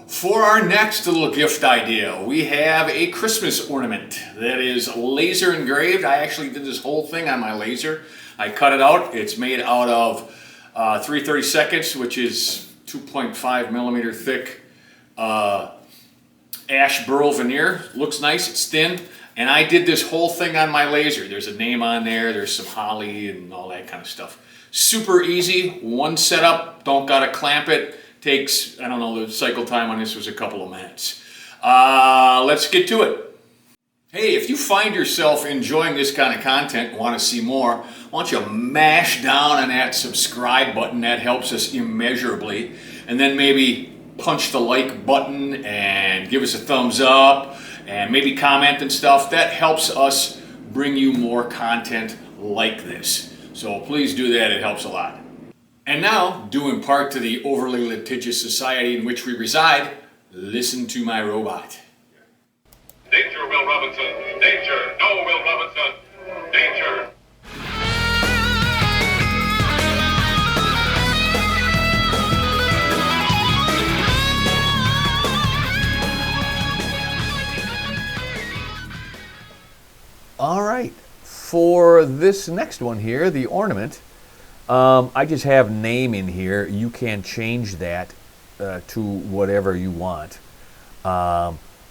For our next little gift idea, we have a Christmas ornament that is laser engraved. I actually did this whole thing on my laser. I cut it out. It's made out of 3/32, which is 2.5 millimeter thick ash burl veneer. Looks nice, it's thin. And I did this whole thing on my laser. There's a name on there, there's some holly and all that kind of stuff. Super easy, one setup, don't gotta clamp it. Takes, I don't know, the cycle time on this was a couple of minutes. Let's get to it. Hey, if you find yourself enjoying this kind of content and want to see more, why don't you mash down on that subscribe button? That helps us immeasurably. And then maybe punch the like button and give us a thumbs up and maybe comment and stuff. That helps us bring you more content like this. So please do that, it helps a lot. And now, due in part to the overly litigious society in which we reside, listen to my robot. Danger, Will Robinson! Danger! No, Will Robinson! Danger! All right, for this next one here, the ornament, I just have name in here. You can change that to whatever you want.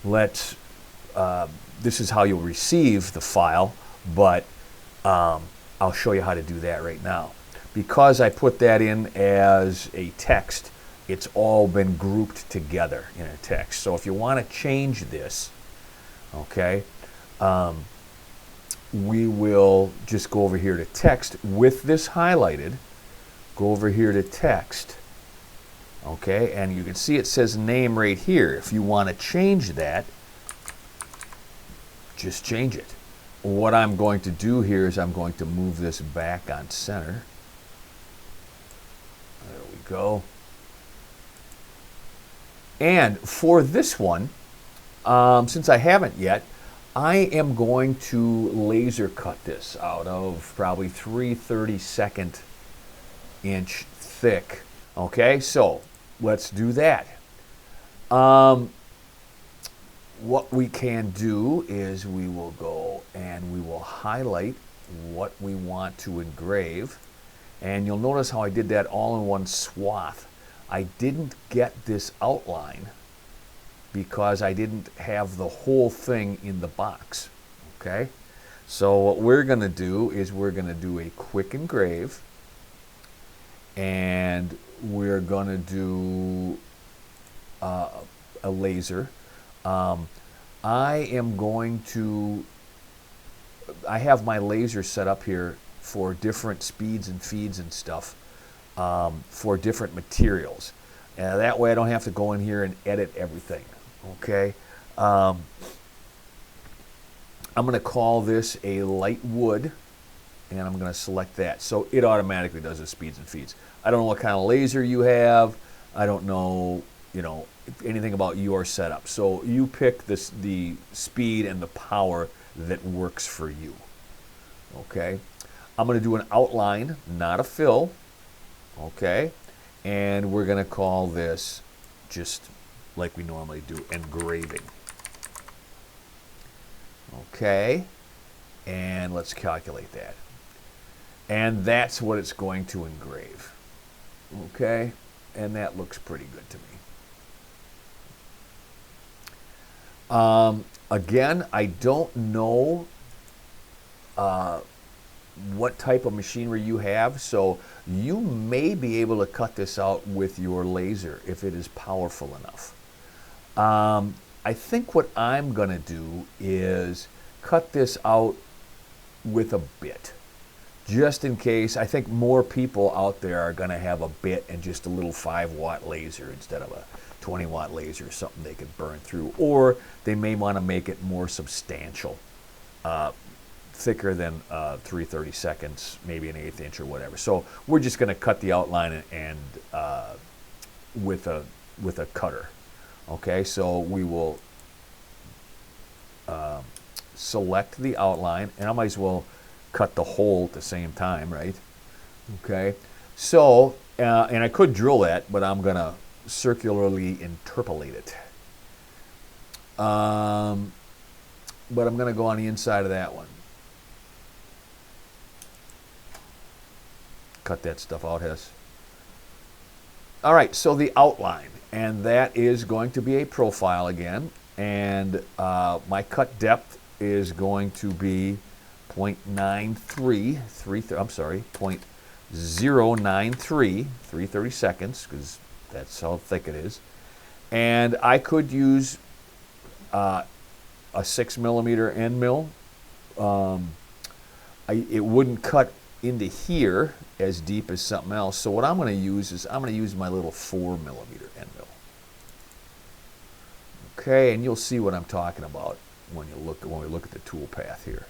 This is how you'll receive the file, but I'll show you how to do that right now. Because I put that in as a text, it's all been grouped together in a text. So if you want to change this, okay, we will just go over here to text with this highlighted, go over here to text, okay, and you can see it says name right here. If you want to change that, just change it. What I'm going to do here is I'm going to move this back on center. There we go. And for this one, since I haven't yet, I am going to laser cut this out of probably 3/32 inch thick. Okay, so let's do that. What we can do is we will go and we will highlight what we want to engrave. And you'll notice how I did that all in one swath. I didn't get this outline because I didn't have the whole thing in the box, okay? So what we're gonna do is we're gonna do a quick engrave, and we're gonna do a laser. I have my laser set up here for different speeds and feeds and stuff for different materials. And that way I don't have to go in here and edit everything. Okay, I'm going to call this a light wood, and I'm going to select that. So it automatically does the speeds and feeds. I don't know what kind of laser you have. I don't know, anything about your setup. So you pick the speed and the power that works for you. Okay, I'm going to do an outline, not a fill. Okay, and we're going to call this just like we normally do, engraving. Okay, and let's calculate that. And that's what it's going to engrave. Okay, and that looks pretty good to me. Again, I don't know what type of machinery you have, so you may be able to cut this out with your laser if it is powerful enough. I think what I'm going to do is cut this out with a bit, just in case. I think more people out there are going to have a bit and just a little 5-watt laser instead of a 20-watt laser, something they could burn through, or they may want to make it more substantial, thicker than 3/32, maybe an 1/8 inch or whatever. So we're just going to cut the outline and with a cutter. Okay, so we will select the outline, and I might as well cut the hole at the same time, right? Okay, so and I could drill that, but I'm gonna circularly interpolate it. But I'm going to go on the inside of that one. Cut that stuff out, Hess. All right, so the outline, and that is going to be a profile again, and my cut depth is going to be 0.93, 3/32, because that's how thick it is. And I could use a 6mm end mill. It wouldn't cut into here as deep as something else. So what I'm going to use is I'm going to use my little 4mm end mill. Okay, and you'll see what I'm talking about when we look at the tool path here.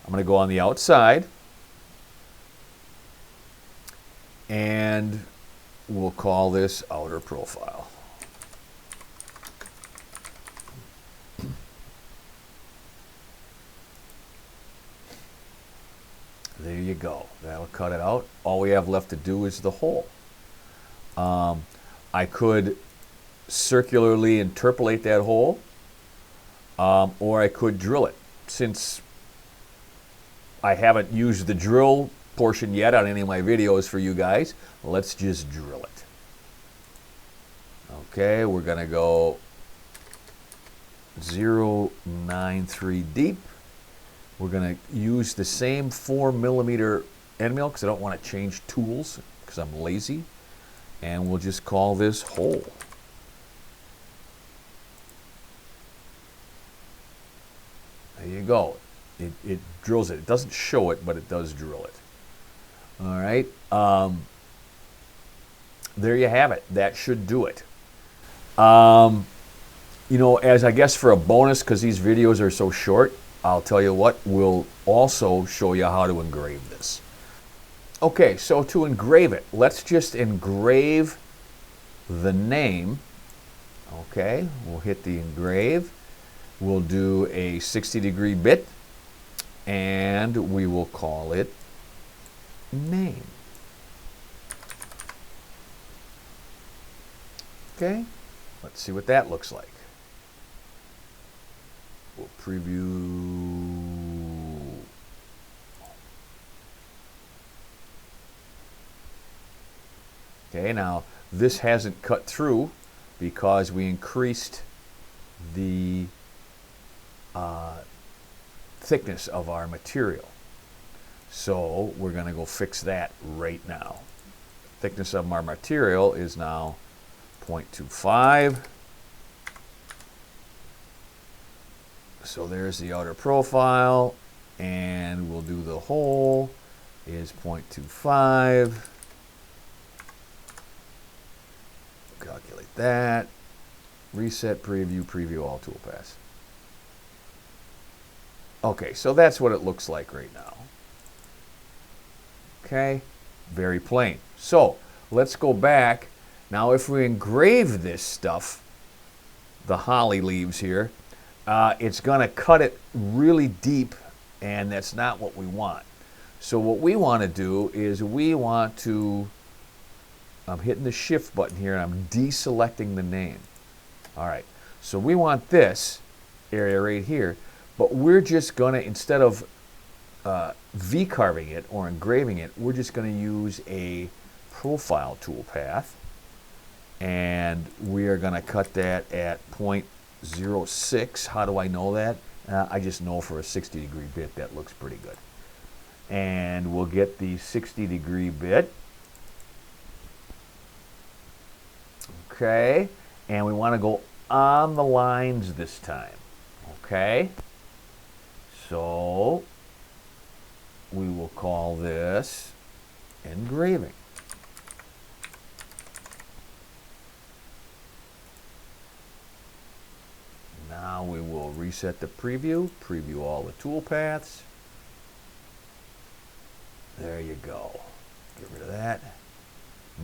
I'm going to go on the outside, and we'll call this outer profile. There you go. That'll cut it out. All we have left to do is the hole. I could circularly interpolate that hole, or I could drill it. Since I haven't used the drill portion yet on any of my videos for you guys, let's just drill it. Okay, we're going to go 0.93 deep. We're going to use the same 4mm end mill because I don't want to change tools because I'm lazy. And we'll just call this hole. There you go. It drills it. It doesn't show it, but it does drill it. All right. There you have it. That should do it. You know, as I guess for a bonus, because these videos are so short, I'll tell you what, we'll also show you how to engrave this. Okay, so to engrave it, let's just engrave the name. Okay, we'll hit the engrave. We'll do a 60-degree bit, and we will call it name. Okay, let's see what that looks like. We'll preview. Okay, now this hasn't cut through because we increased the thickness of our material. So we're going to go fix that right now. The thickness of our material is now 0.25. So there's the outer profile, and we'll do the hole is 0.25. Calculate that. Reset, preview all toolpaths. Okay, so that's what it looks like right now. Okay, very plain. So let's go back. Now if we engrave this stuff, the holly leaves here, it's going to cut it really deep, and that's not what we want. So what we want to do is we want to, I'm hitting the shift button here, and I'm deselecting the name. All right, so we want this area right here, but we're just going to, instead of V-carving it or engraving it, we're just going to use a profile toolpath, and we are going to cut that at 0.06. How do I know that? I just know for a 60-degree bit that looks pretty good. And we'll get the 60-degree bit. Okay, and we want to go on the lines this time. Okay, so we will call this engraving. Now we will reset the preview all the tool paths. There you go. Get rid of that.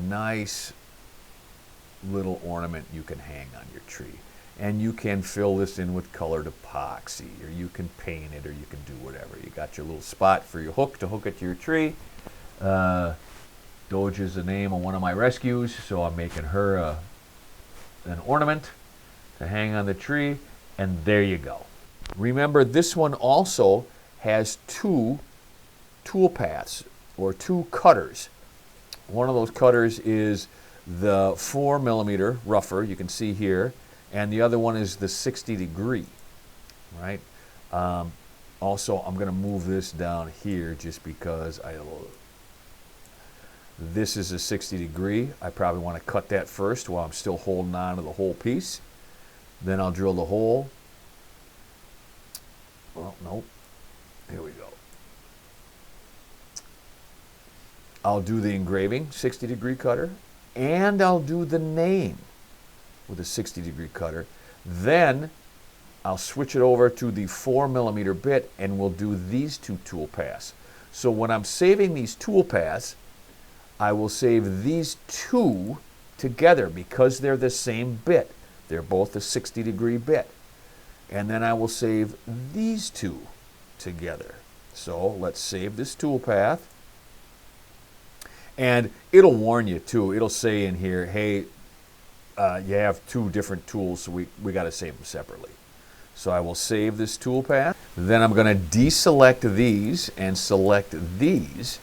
Nice little ornament you can hang on your tree. And you can fill this in with colored epoxy, or you can paint it, or you can do whatever. You got your little spot for your hook to hook it to your tree. Doge is the name of one of my rescues, so I'm making her a an ornament to hang on the tree, and there you go. Remember, this one also has two tool paths or two cutters. One of those cutters is the 4mm rougher, you can see here, and the other one is the 60°, right? Also, I'm going to move this down here just because this is a 60°. I probably want to cut that first while I'm still holding on to the whole piece. Then I'll drill the hole. Well, nope. Here we go. I'll do the engraving, 60° cutter, and I'll do the name with a 60° cutter. Then I'll switch it over to the 4mm bit and we'll do these two tool paths. So when I'm saving these tool paths, I will save these two together because they're the same bit. They're both a 60° bit. And then I will save these two together. So let's save this tool path. And it'll warn you too. It'll say in here, hey, you have two different tools, so we got to save them separately. So I will save this tool path. Then I'm going to deselect these and select these.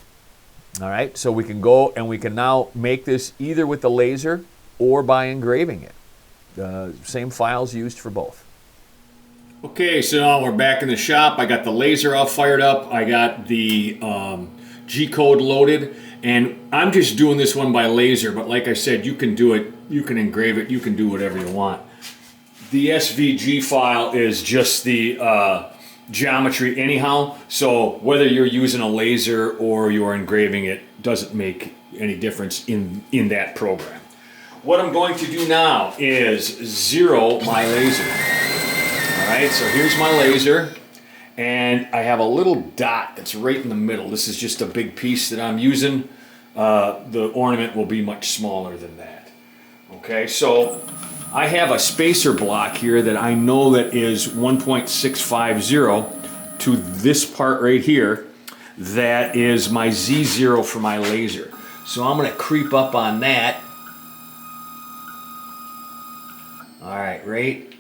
All right, so we can go and we can now make this either with the laser or by engraving it. Same files used for both. Okay, so now we're back in the shop. I got the laser all fired up. I got the G-code loaded. And I'm just doing this one by laser, but like I said, you can do it, you can engrave it, you can do whatever you want. The SVG file is just the geometry anyhow, so whether you're using a laser or you're engraving it doesn't make any difference in that program. What I'm going to do now is zero my laser. All right, so here's my laser. And I have a little dot that's right in the middle. This is just a big piece that I'm using. The ornament will be much smaller than that. Okay, so I have a spacer block here that I know that is 1.650 to this part right here. That is my Z0 for my laser. So I'm going to creep up on that. All right, right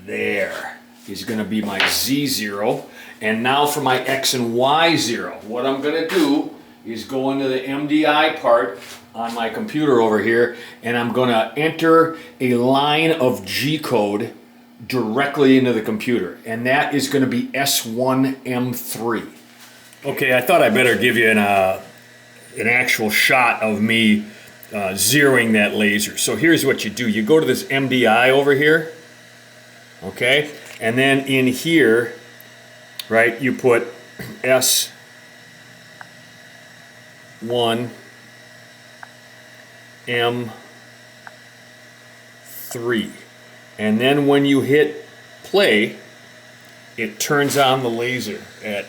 there is going to be my Z0. And now for my X and Y0. What I'm going to do is go into the MDI part on my computer over here, and I'm going to enter a line of G-code directly into the computer. And that is going to be S1M3. Okay, I thought I better give you an actual shot of me zeroing that laser. So here's what you do. You go to this MDI over here. Okay, and then in here, right, you put S1 M3, and then when you hit play, it turns on the laser at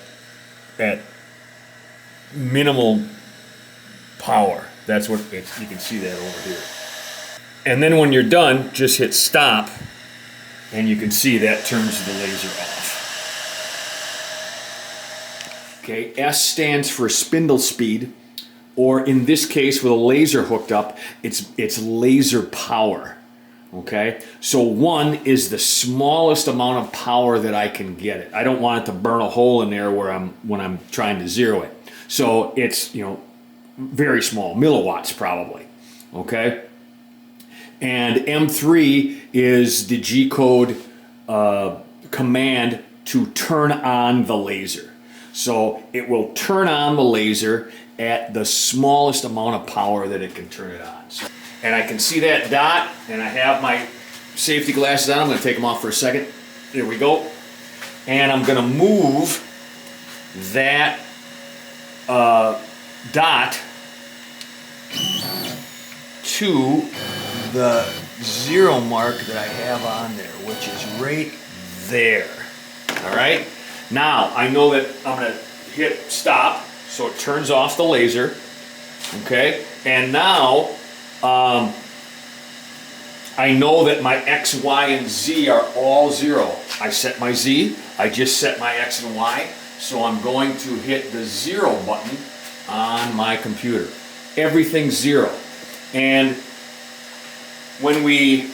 minimal power. That's what you can see that over here. And then when you're done, just hit stop. And you can see that turns the laser off. Okay, S stands for spindle speed, or in this case with a laser hooked up, it's laser power. Okay, so 1 is the smallest amount of power that I can get it. I don't want it to burn a hole in there when I'm trying to zero it. So it's, very small, milliwatts probably. Okay. And M3 is the G-code command to turn on the laser. So it will turn on the laser at the smallest amount of power that it can turn it on. So, and I can see that dot, and I have my safety glasses on. I'm going to take them off for a second. There we go. And I'm going to move that dot to the 0 mark that I have on there, which is right there. All right. Now I know that I'm going to hit stop, so it turns off the laser. Okay. And now I know that my X, Y, and Z are all 0. I set my Z. I just set my X and Y. So I'm going to hit the 0 button on my computer. Everything's 0. And when we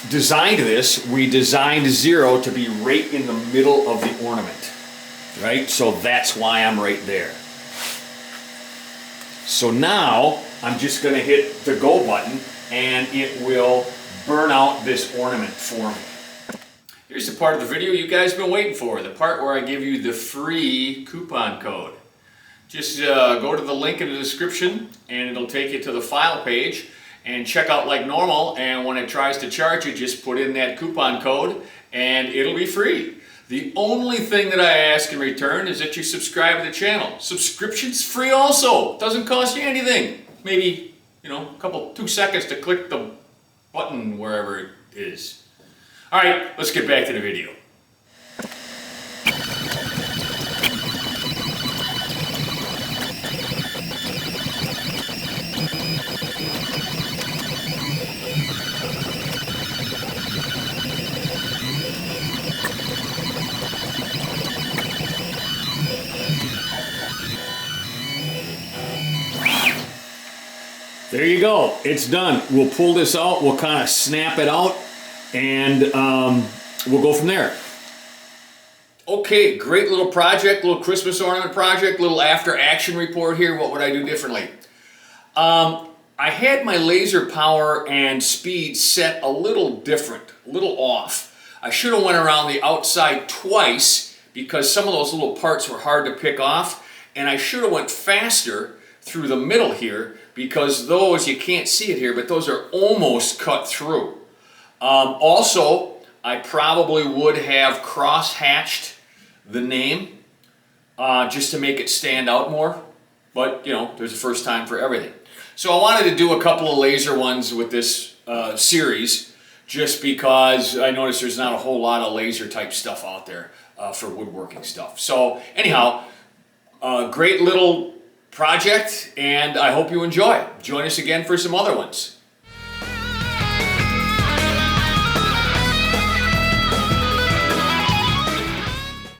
designed this, we designed 0 to be right in the middle of the ornament, right? So that's why I'm right there. So now I'm just going to hit the go button and it will burn out this ornament for me. Here's the part of the video you guys have been waiting for, the part where I give you the free coupon code. Just go to the link in the description and it'll take you to the file page and check out like normal, and when it tries to charge you, just put in that coupon code and it'll be free. The only thing that I ask in return is that you subscribe to the channel. Subscription's free also. Doesn't cost you anything. Maybe, 2 seconds to click the button wherever it is. All right, let's get back to the video. There you go, it's done. We'll pull this out, we'll kind of snap it out, and we'll go from there. Okay, great little project, little Christmas ornament project, little after action report here. What would I do differently? I had my laser power and speed set a little different, a little off. I should have went around the outside twice because some of those little parts were hard to pick off, and I should have went faster through the middle here, because those, you can't see it here, but those are almost cut through. Also, I probably would have cross-hatched the name just to make it stand out more, but there's a first time for everything. So I wanted to do a couple of laser ones with this series, just because I noticed there's not a whole lot of laser type stuff out there for woodworking stuff. So anyhow, great little project, and I hope you enjoy. Join us again for some other ones.